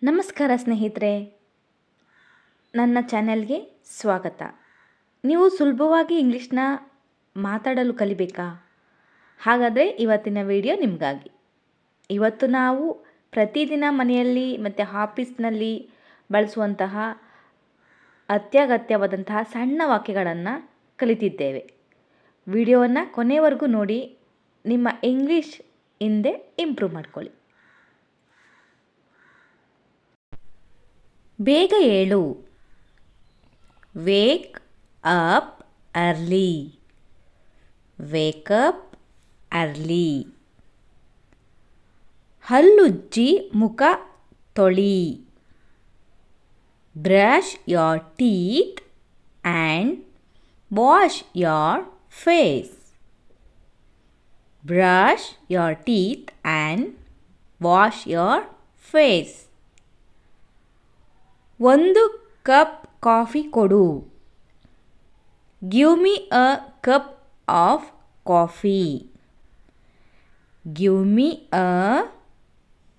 ನಮಸ್ಕಾರ ಸ್ನೇಹಿತರೆ, ನನ್ನ ಚಾನೆಲ್ಗೆ ಸ್ವಾಗತ. ನೀವು ಸುಲಭವಾಗಿ ಇಂಗ್ಲೀಷ್ನ ಮಾತಾಡಲು ಕಲಿಬೇಕಾ? ಹಾಗಾದರೆ ಇವತ್ತಿನ ವಿಡಿಯೋ ನಿಮಗಾಗಿ. ಇವತ್ತು ನಾವು ಪ್ರತಿದಿನ ಮನೆಯಲ್ಲಿ ಮತ್ತು ಆಫೀಸ್ನಲ್ಲಿ ಬಳಸುವಂತಹ ಅತ್ಯಗತ್ಯವಾದಂತಹ ಸಣ್ಣ ವಾಕ್ಯಗಳನ್ನು ಕಲಿತಿದ್ದೇವೆ. ವಿಡಿಯೋವನ್ನು ಕೊನೆವರೆಗೂ ನೋಡಿ, ನಿಮ್ಮ ಇಂಗ್ಲೀಷ್ ಹಿಂದೆ ಇಂಪ್ರೂವ್ ಮಾಡ್ಕೊಳ್ಳಿ. ಬೇಗ ಏಳು. Wake up early. Wake up early. ಹಲ್ಲುಜ್ಜಿ ಮುಖ ತೊಳಿ. Brush your teeth and wash your face. Brush your teeth and wash your face. ಒಂದು ಕಪ್ ಕಾಫಿ ಕೊಡು. Give me a cup of coffee. Give me a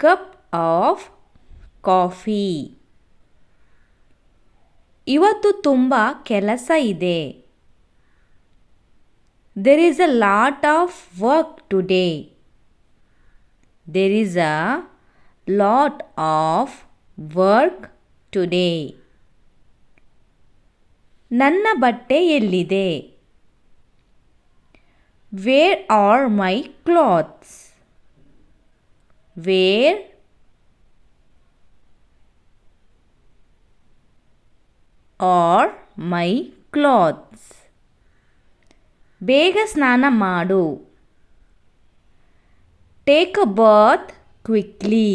cup of coffee. ಇವತ್ತು ತುಂಬ ಕೆಲಸ ಇದೆ. There is a lot of work today. There is a lot of work today. ನನ್ನ ಬಟ್ಟೆ ಎಲ್ಲಿದೆ? Where are my clothes? Where are my clothes? ಬೇಗ ಸ್ನಾನ ಮಾಡು. Take a bath quickly.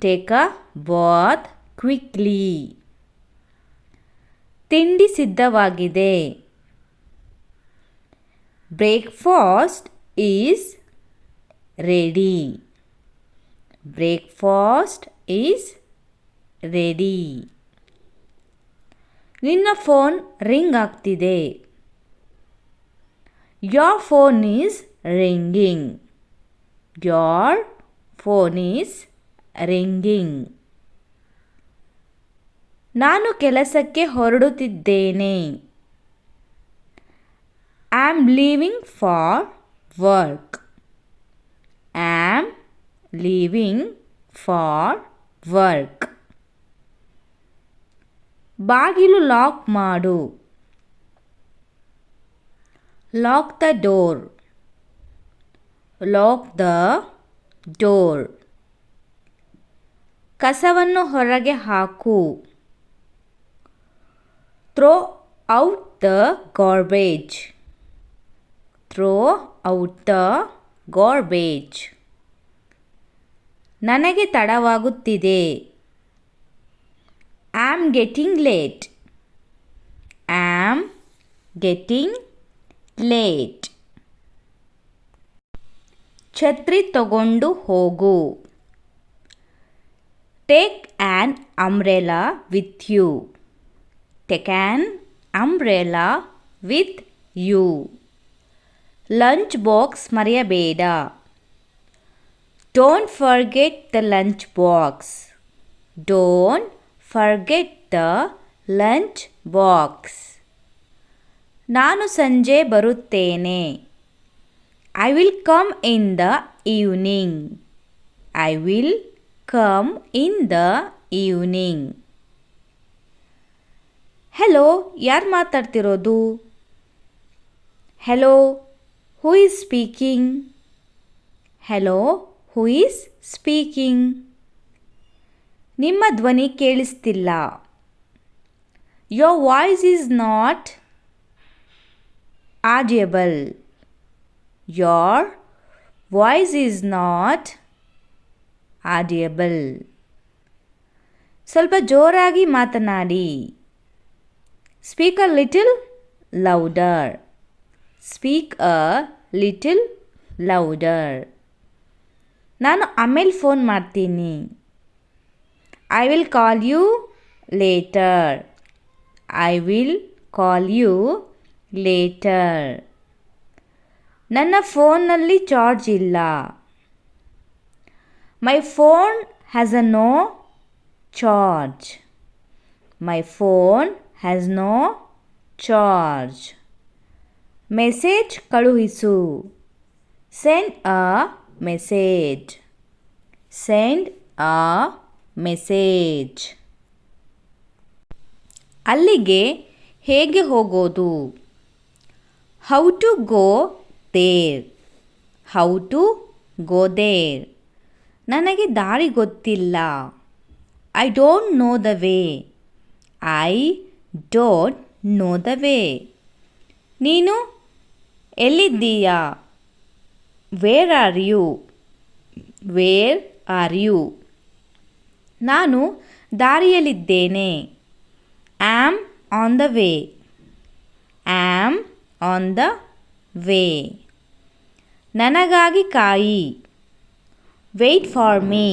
Take a bath quickly. ತಿಂಡಿ ಸಿದ್ಧವಾಗಿದೆ. Breakfast is ready. Breakfast is ready. ನಿನ್ನ phone ring ಆಗ್ತಿದೆ. Your phone is ringing. Your phone is ringing. ನಾನು ಕೆಲಸಕ್ಕೆ ಹೊರಡುತ್ತಿದ್ದೇನೆ. I am leaving for work. I am leaving for work. ಬಾಗಿಲು lock ಮಾಡು. Lock the door. Lock the door. ಕಸವನ್ನು ಹೊರಗೆ ಹಾಕು. Throw out the garbage. Throw out the garbage. ನನಗೆ ತಡವಾಗುತ್ತಿದೆ. I am getting late. I am getting late. ಛತ್ರಿ ತಗೊಂಡು ಹೋಗು. Take an umbrella with you. Take an umbrella with you. Lunch box ಮರೆಯಬೇಡ. Don't forget the lunch box. Don't forget the lunch box. ನಾನು ಸಂಜೆ ಬರುತ್ತೇನೆ. I will come in the evening. I will come in the evening. Hello, ಯಾರು ಮಾತಾಡ್ತಿರೋದು? Hello, who is speaking? Hello, who is speaking? ನಿಮ್ಮ ಧ್ವನಿ ಕೇಳಿಸ್ತಿಲ್ಲ. Your voice is not audible. Your voice is not ಆಡಿಯಬಲ್. ಸ್ವಲ್ಪ ಜೋರಾಗಿ ಮಾತನಾಡಿ. Speak a little louder. Speak a little louder. ನಾನು ಆಮೇಲೆ ಫೋನ್ ಮಾಡ್ತೀನಿ. I will call you later. I will call you later. ನನ್ನ ಫೋನ್ನಲ್ಲಿ ಚಾರ್ಜ್ ಇಲ್ಲ. My phone has a no charge. My phone has no charge. Message ಕಳುಹಿಸು. Send a message. Send a message. ಅಲ್ಲಿಗೆ ಹೇಗೆ ಹೋಗೋದು? How to go there. How to go there. ನನಗೆ ದಾರಿ ಗೊತ್ತಿಲ್ಲ. I don't know the way. I don't know the way. ನೀನು ಎಲ್ಲಿದ್ದೀಯಾ? Where are you? Where are you? ನಾನು ದಾರಿಯಲ್ಲಿದ್ದೇನೆ. Am on the way. Am on the way. ನನಗಾಗಿ ಕಾಯಿ. Wait for me.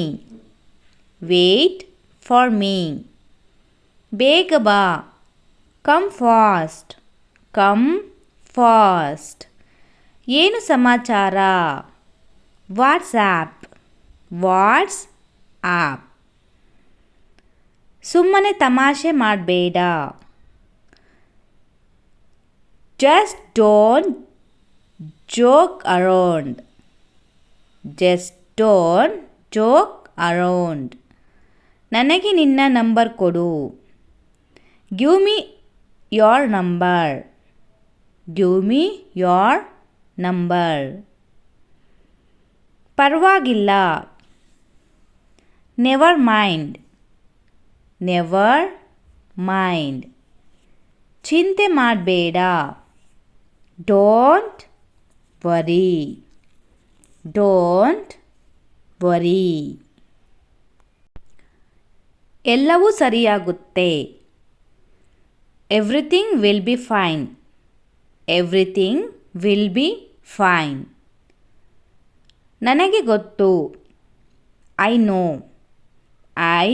Wait for me. ಬೇಗ ಬಾ. Come fast. Come fast. ಏನು ಸಮಾಚಾರ? WhatsApp. WhatsApp. ಸುಮ್ಮನೆ ತಮಾಷೆ ಮಾಡಬೇಡ. Just don't joke around. Just don't joke around. ನನಗೆ ನಿನ್ನ ನಂಬರ್ ಕೊಡು. Give me your number. Give me your number. ಪರವಾಗಿಲ್ಲ. Never mind. Never mind. ಚಿಂತೆ ಮಾಡಬೇಡ. Don't worry. Don't worry. ಎಲ್ಲವೂ ಸರಿಯಾಗುತ್ತೆ. Everything will be fine. Everything will be fine. ನನಗೆ ಗೊತ್ತು. I know. I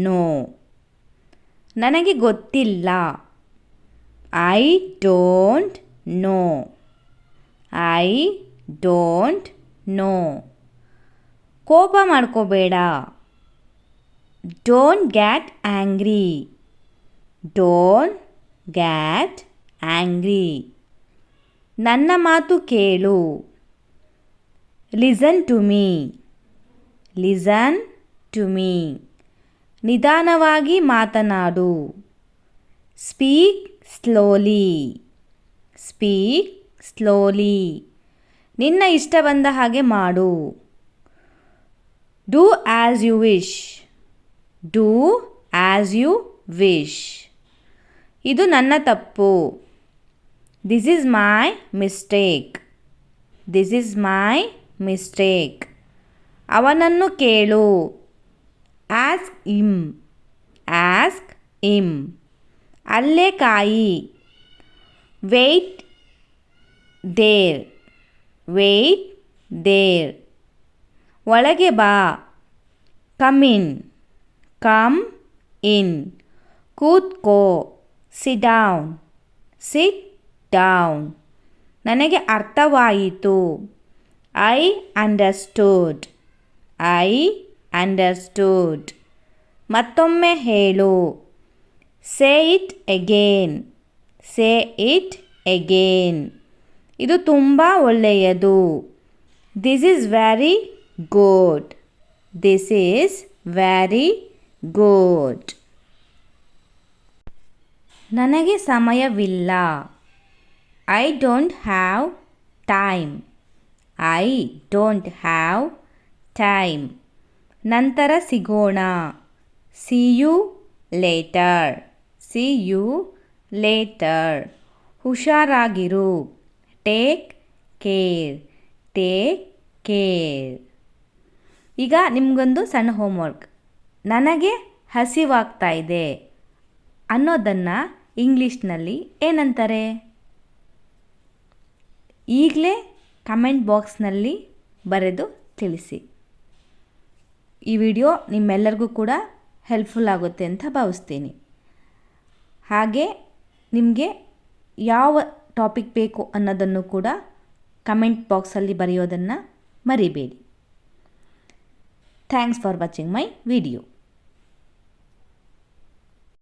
know. ನನಗೆ ಗೊತ್ತಿಲ್ಲ. I don't know. I don't know. ಕೋಪ ಮಾಡ್ಕೋಬೇಡ. Don't get angry. Don't get angry. ನನ್ನ ಮಾತು ಕೇಳು. Listen to me. Listen to me. ನಿಧಾನವಾಗಿ ಮಾತನಾಡು. Speak slowly. Speak slowly. ನಿನ್ನ ಇಷ್ಟ ಬಂದ ಹಾಗೆ ಮಾಡು. Do as you wish. Do as you wish. ಇದು ನನ್ನ ತಪ್ಪು. This is my mistake. This is my mistake. ಅವನನ್ನು ಕೇಳು. Ask him. Ask him. ಅಲ್ಲೇ ಕಾಯಿ. Wait there. Wait there. ಒಳಗೆ ಬಾ. Come in. Come in. ಕೂತ್ಕೋ. Sit down. Sit down. ನನಗೆ ಅರ್ಥವಾಯಿತು. I understood. I understood. ಮತ್ತೊಮ್ಮೆ ಹೇಳು. Say it again. Say it again. ಇದು ತುಂಬ ಒಳ್ಳೆಯದು. This is very good. This is very good. ನನಗೆ ಸಮಯವಿಲ್ಲ. I don't have time. I don't have time. ನಂತರ ಸಿಗೋಣ. See you later. See you later. ಹುಷಾರಾಗಿರು. Take care. Take care. ಈಗ ನಿಮಗೊಂದು ಸಣ್ಣ homework. ನನಗೆ ಹಸಿವಾಗ್ತಾ ಇದೆ ಅನ್ನೋದನ್ನು ಇಂಗ್ಲೀಷ್ನಲ್ಲಿ ಏನಂತಾರೆ? ಈಗಲೇ ಕಮೆಂಟ್ ಬಾಕ್ಸ್ನಲ್ಲಿ ಬರೆದು ತಿಳಿಸಿ. ಈ ವಿಡಿಯೋ ನಿಮ್ಮೆಲ್ಲರಿಗೂ ಕೂಡ ಹೆಲ್ಪ್ಫುಲ್ ಆಗುತ್ತೆ ಅಂತ ಭಾವಿಸ್ತೀನಿ. ಹಾಗೆ ನಿಮಗೆ ಯಾವ ಟಾಪಿಕ್ ಬೇಕು ಅನ್ನೋದನ್ನು ಕೂಡ ಕಮೆಂಟ್ ಬಾಕ್ಸಲ್ಲಿ ಬರೆಯೋದನ್ನು ಮರಿಬೇಡಿ. Thanks for watching my video.